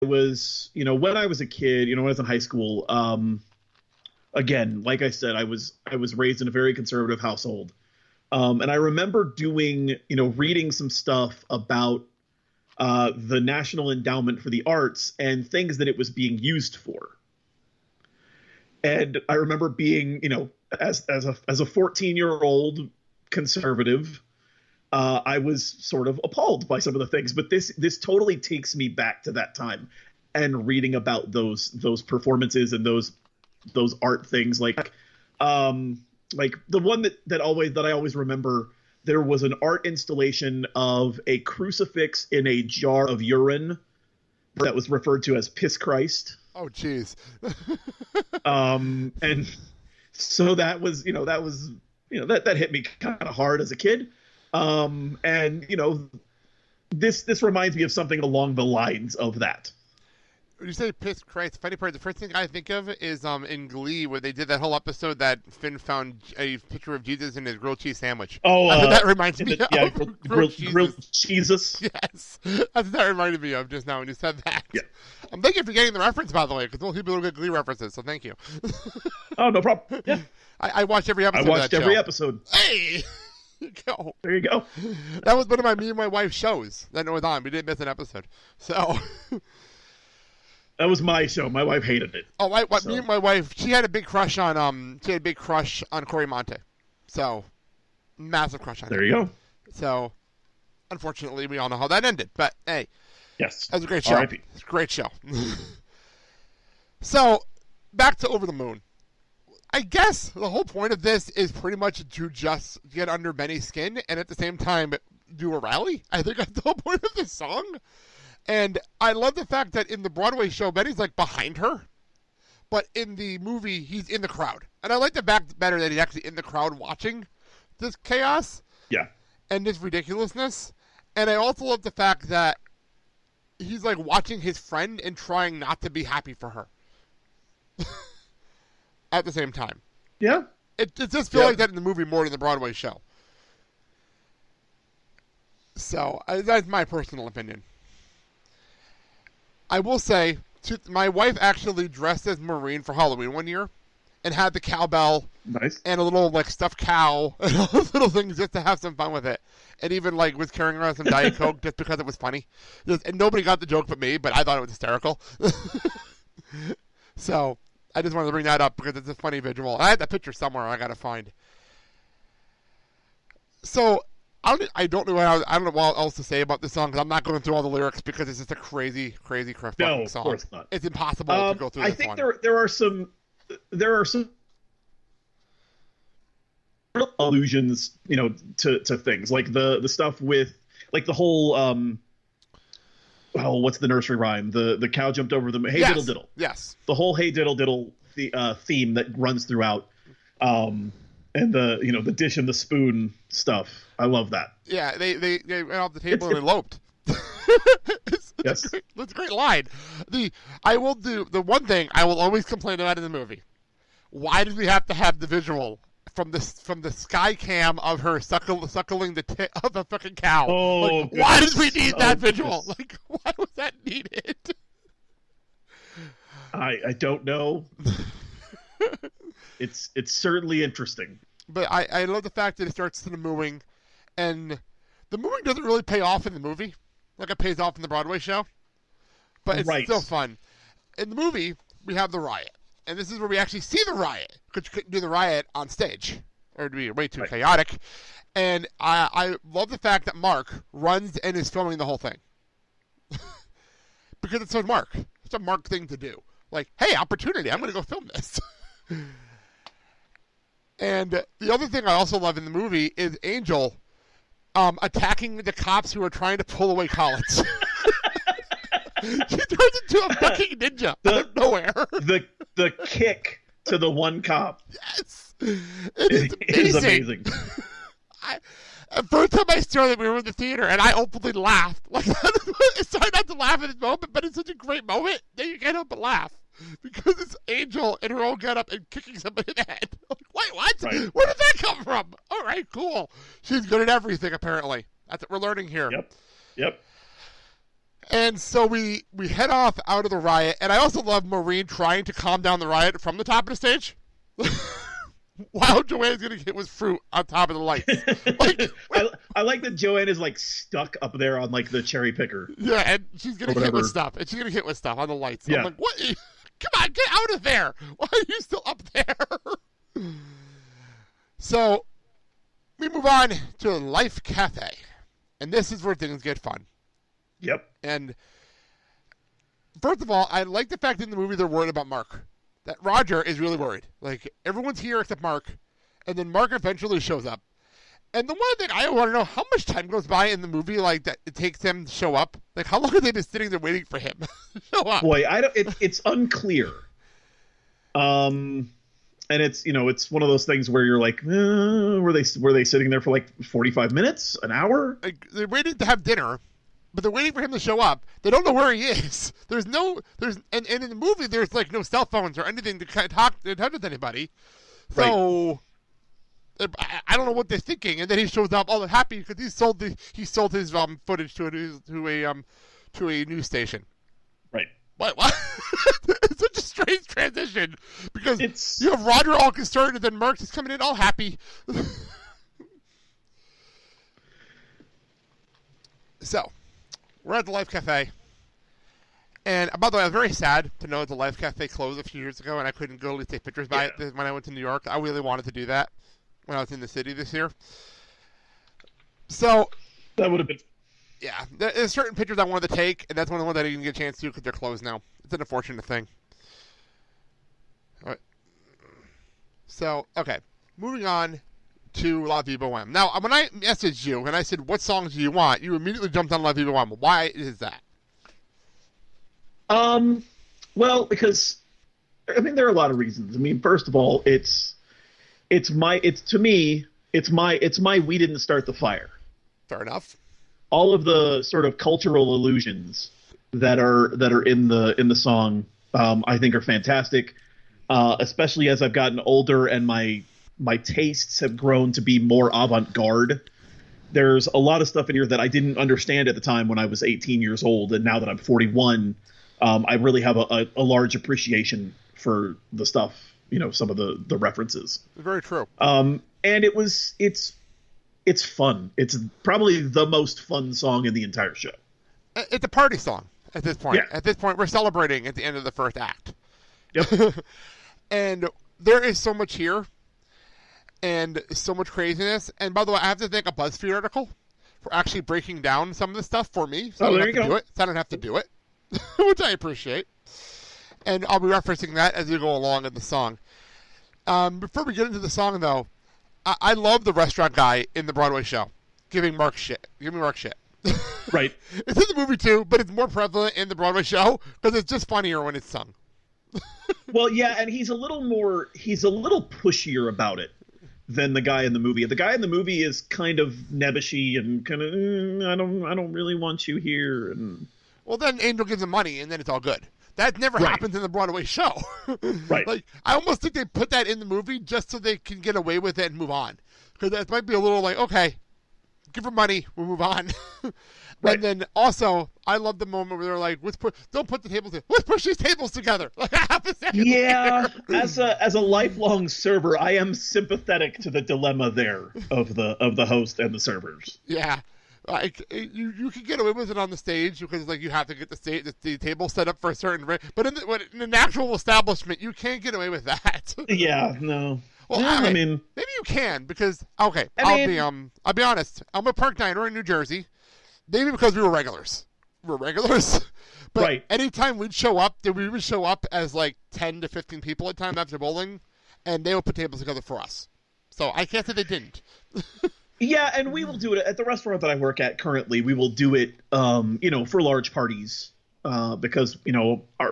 was, when I was a kid, when I was in high school, again, like I said, I was raised in a very conservative household. And I remember reading some stuff about the National Endowment for the Arts and things that it was being used for. And I remember being, as a 14-year-old conservative, I was sort of appalled by some of the things. But this totally takes me back to that time and reading about those performances and those art things, like the one that I always remember. There was an art installation of a crucifix in a jar of urine that was referred to as Piss Christ. Oh, geez. And so that hit me kind of hard as a kid. And this reminds me of something along the lines of that. When you say Piss Christ, funny part, the first thing I think of is in Glee, where they did that whole episode that Finn found a picture of Jesus in his grilled cheese sandwich. Oh, that reminds me of grilled Jesus. Yes, that's what that reminded me of just now when you said that. Yeah. I'm thank you for getting the reference, by the way, because most people don't get Glee references, so thank you. Oh, no problem. Yeah. I watched every episode. I watched of that every show. episode. Hey! Go. There you go. That was one of me and my wife's shows that was on. We didn't miss an episode. So... That was my show. My wife hated it. Oh, me and my wife, she had a big crush on Corey Monte. So, massive crush on him. There you go. So, unfortunately, we all know how that ended. But, hey. Yes. That was a great show. R.I.P. It's a great show. So, back to Over the Moon. I guess the whole point of this is pretty much to just get under Benny's skin and at the same time do a rally. I think that's the whole point of this song. And I love the fact that in the Broadway show, Benny's like behind her. But in the movie, he's in the crowd. And I like the fact better that he's actually in the crowd watching this chaos. Yeah. And this ridiculousness. And I also love the fact that he's like watching his friend and trying not to be happy for her. At the same time. Yeah. It just feels like that in the movie more than the Broadway show. So, that's my personal opinion. I will say, my wife actually dressed as Marine for Halloween one year and had the cowbell and a little like stuffed cow and all those little things just to have some fun with it. And even like was carrying around some Diet Coke just because it was funny. And nobody got the joke but me, but I thought it was hysterical. So I just wanted to bring that up because it's a funny visual. And I had that picture somewhere I got to find. So... I don't know what else to say about this song because I'm not going through all the lyrics because it's just a crazy song. No, of course not. It's impossible to go through. I think there are some allusions, to things like the stuff with like the whole what's the nursery rhyme? The cow jumped over the hey diddle diddle. Yes. The whole hey diddle diddle theme that runs throughout. And the dish and the spoon stuff. I love that. Yeah, they went off the table and eloped. That's a great line. The one thing I will always complain about in the movie. Why did we have to have the visual from the sky cam of her suckling the tit of the fucking cow? Oh, why did we need that visual? Like, why was that needed? I don't know. It's certainly interesting. But I love the fact that it starts to the mooing, and the mooing doesn't really pay off in the movie, like it pays off in the Broadway show. But it's still fun. In the movie, we have the riot, and this is where we actually see the riot, because you couldn't do the riot on stage. It would be way too chaotic. And I love the fact that Mark runs and is filming the whole thing. Because it's so Mark. It's a Mark thing to do. Like, hey, opportunity, I'm going to go film this. And the other thing I also love in the movie is Angel attacking the cops who are trying to pull away collets. She turns into a fucking ninja out of nowhere. The kick to the one cop. Yes. It is amazing. First time I saw that we were in the theater, and I openly laughed. Like, it's hard not to laugh at this moment, but it's such a great moment that you can't help but laugh. Because it's Angel in her own getup and kicking somebody in the head. Like, wait, what? Right. Where did that come from? All right, cool. She's good at everything, apparently. That's what we're learning here. Yep. And so we head off out of the riot, and I also love Maureen trying to calm down the riot from the top of the stage. While Joanne's getting hit with fruit on top of the lights. Like, I like that Joann is like stuck up there on like the cherry picker. Yeah, and she's getting hit with stuff. And she's getting hit with stuff on the lights. Yeah. I'm like, what? Come on, get out of there. Why are you still up there? So we move on to Life Cafe. And this is where things get fun. Yep. And first of all, I like the fact that in the movie they're worried about Mark. That Roger is really worried. Like, everyone's here except Mark. And then Mark eventually shows up. And the one thing I want to know, how much time goes by in the movie, like, that it takes him to show up? Like, how long have they been sitting there waiting for him to show up? Boy, it's unclear. And it's, you know, it's one of those things where you're like, were they sitting there for like 45 minutes, an hour? Like, they're waiting to have dinner. But they're waiting for him to show up. They don't know where he is. And in the movie, there's like no cell phones or anything to talk with anybody. So right. I don't know what they're thinking. And then he shows up all happy because he sold his footage to a news station. Right. What? It's such a strange transition because you have Roger all concerned and then Mark is coming in all happy. So. We're at the Life Cafe. And by the way, I was very sad to know that the Life Cafe closed a few years ago and I couldn't go to take pictures by it when I went to New York. I really wanted to do that when I was in the city this year. So. That would have been. Yeah. There's certain pictures I wanted to take, and that's one of the ones I didn't get a chance to because they're closed now. It's an unfortunate thing. All right. So, okay. Moving on to La Vie Boheme. Now, when I messaged you and I said, what songs do you want? You immediately jumped on La Vie Boheme. Why is that? Well, because, I mean, there are a lot of reasons. I mean, first of all, it's my we didn't start the fire. Fair enough. All of the sort of cultural allusions that are in the song, I think are fantastic. Especially as I've gotten older and my tastes have grown to be more avant-garde. There's a lot of stuff in here that I didn't understand at the time when I was 18 years old, and now that I'm 41, I really have a large appreciation for the stuff, you know, some of the references. Very true. And it's fun. It's probably the most fun song in the entire show. It's a party song at this point. Yeah. At this point, we're celebrating at the end of the first act. Yep. And there is so much here. And so much craziness. And by the way, I have to thank a BuzzFeed article for actually breaking down some of this stuff for me. So I don't have to do it, which I appreciate. And I'll be referencing that as we go along in the song. Before we get into the song, though, I love the restaurant guy in the Broadway show giving Mark shit. Right. It's in the movie, too, but it's more prevalent in the Broadway show because it's just funnier when it's sung. Well, yeah, and he's a little pushier about it than the guy in the movie. The guy in the movie is kind of nebbishy and kind of, I don't really want you here. And well, then Angel gives him money, and then it's all good. That never happens in the Broadway show. Right. Like, I almost think they put that in the movie just so they can get away with it and move on. Because that might be a little like, okay, give her money, we'll move on. Right. And then also, I love the moment where they're like, don't put the tables in. Let's push these tables together. Like, half a second yeah, later. as a lifelong server, I am sympathetic to the dilemma there of the host and the servers. Yeah. Like, you can get away with it on the stage because like you have to get the table set up for a certain rate. But in an actual establishment, you can't get away with that. Yeah, no. Well, yeah, okay, I mean, maybe you can because I'll be honest. I'm a Park Diner in New Jersey. Maybe because we were regulars. But right. Anytime we'd show up, we would show up as like 10 to 15 people at a time after bowling, and they would put tables together for us. So I can't say they didn't. Yeah, and we will do it at the restaurant that I work at currently. We will do it, for large parties because,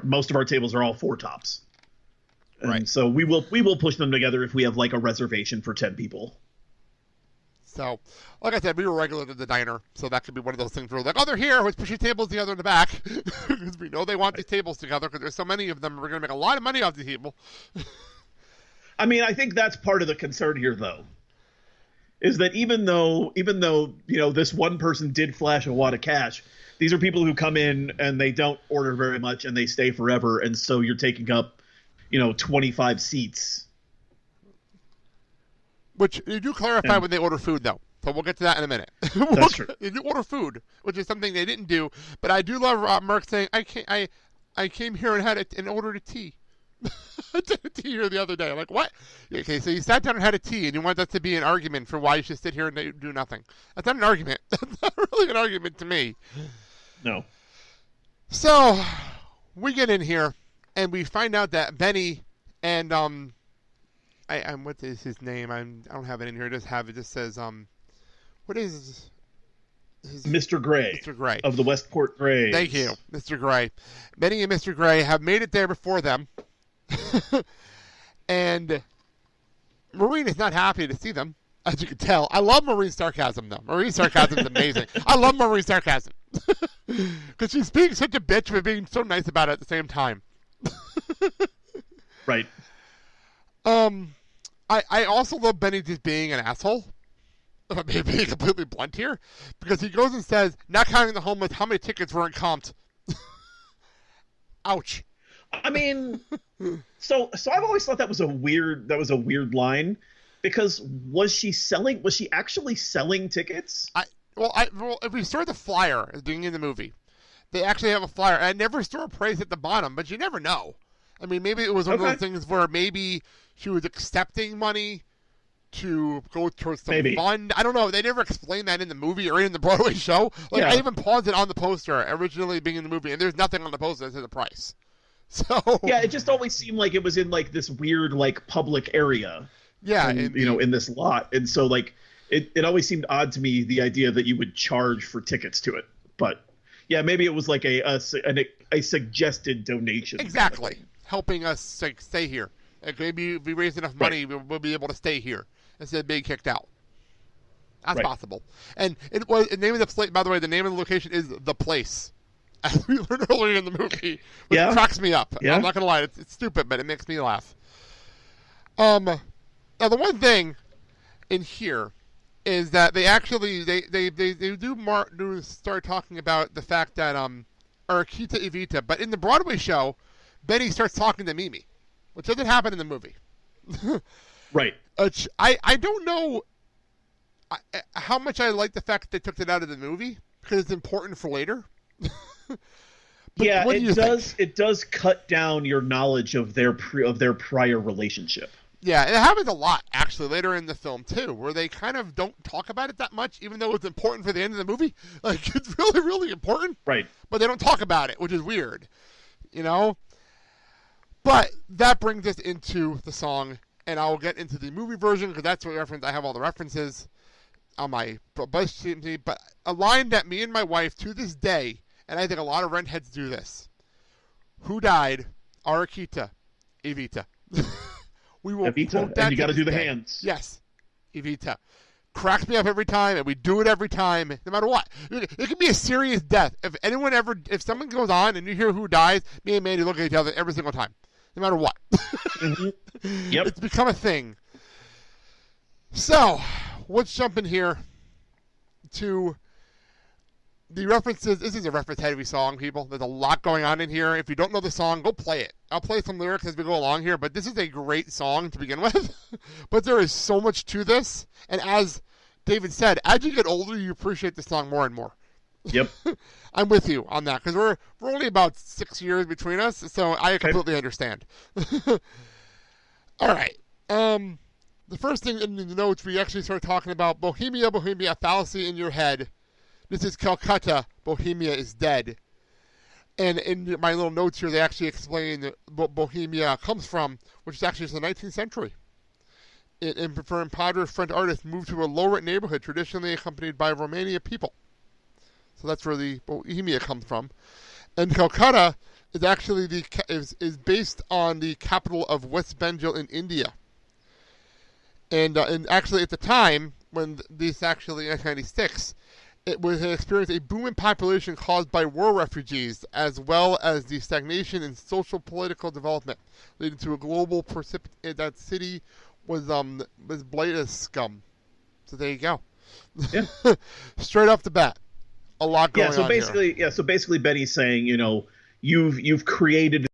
most of our tables are all four tops. And right. So we will push them together if we have like a reservation for 10 people. So, like I said, we were regular to the diner, so that could be one of those things where we're like, oh, they're here, let's push these tables together in the back. Because we know they want these tables together because there's so many of them, we're going to make a lot of money off these people. I mean, I think that's part of the concern here, though, is that even though this one person did flash a wad of cash, these are people who come in and they don't order very much and they stay forever, and so you're taking up, 25 seats. Which you do clarify when they order food, though. So we'll get to that in a minute. That's true. You do order food, which is something they didn't do. But I do love Mark saying, I came here and had and ordered a tea. I did a tea here the other day. I'm like, what? Okay, so you sat down and had a tea, and you want that to be an argument for why you should sit here and do nothing. That's not an argument. That's not really an argument to me. No. So we get in here, and we find out that Benny and what is his name? I don't have it in here. It just says what is his Mr. Gray. Mr. Gray of the Westport Grays. Thank you, Mr. Gray. Benny and Mr. Gray have made it there before them. And Maureen is not happy to see them, as you can tell. I love Maureen's sarcasm, though. Maureen's sarcasm is amazing. I love Maureen's sarcasm. Because she's being such a bitch, but being so nice about it at the same time. Right. I also love Benny just being an asshole. If I'm being completely blunt here. Because he goes and says, not counting the homeless, how many tickets weren't comped? Ouch. I mean, so I've always thought that was a weird line, because was she actually selling tickets? If we saw the flyer at the beginning of the movie, they actually have a flyer. I never saw a price at the bottom, but you never know. I mean, maybe it was one of those things where maybe she was accepting money to go towards some fund. I don't know. They never explained that in the movie or in the Broadway show. I even paused it on the poster originally being in the movie, and there's nothing on the poster that says the price. So yeah, it just always seemed like it was in this weird public area. Yeah, in this lot, and so it always seemed odd to me, the idea that you would charge for tickets to it. But yeah, maybe it was a suggested donation. Exactly, helping us stay here. Maybe if we raise enough money, we'll be able to stay here instead of being kicked out. That's possible. And the name of the place, by the way, the name of the location is The Place. As we learned earlier in the movie, which cracks me up. Yeah. I'm not gonna lie, it's stupid, but it makes me laugh. Now the one thing in here is that they actually do start talking about the fact that Arquita Evita, but in the Broadway show, Benny starts talking to Mimi, which doesn't happen in the movie. Right. I don't know how much I like the fact that they took it out of the movie, because it's important for later. Yeah, it does cut down your knowledge of their prior relationship. Yeah, it happens a lot, actually, later in the film, too, where they kind of don't talk about it that much, even though it's important for the end of the movie. It's really, really important. Right. But they don't talk about it, which is weird. But that brings us into the song, and I'll get into the movie version, because that's what I have all the references on my BuzzFeed, but a line that me and my wife, to this day, and I think a lot of Rentheads do this. Who died? Arquita Evita. We will Evita, quote that, and you got to do the hands. Yes, Evita. Cracks me up every time, and we do it every time, no matter what. It can be a serious death. If someone goes on and you hear who dies, me and Mandy look at each other every single time, no matter what. Mm-hmm. Yep. It's become a thing. So, let's jump in here to the references. This is a reference-heavy song, people. There's a lot going on in here. If you don't know the song, go play it. I'll play some lyrics as we go along here, but this is a great song to begin with. But there is so much to this, and as David said, as you get older, you appreciate the song more and more. Yep. I'm with you on that, because we're only about 6 years between us, so I completely understand. All right. The first thing in the notes, we actually start talking about Bohemia, Bohemia, fallacy in your head. This is Calcutta, Bohemia is dead. And in my little notes here, they actually explain what Bohemia comes from, which is actually the 19th century. And for impoverished French artists moved to a low-rent neighborhood, traditionally accompanied by Romania people. So that's where the Bohemia comes from. And Calcutta is actually is based on the capital of West Bengal in India. And actually, at the time when this actually in 1996, it was experienced a boom in population caused by war refugees, as well as the stagnation in social political development, leading to a global that city was blighted as scum. So there you go. Yeah. Straight off the bat, a lot going on So basically Benny's saying, you've created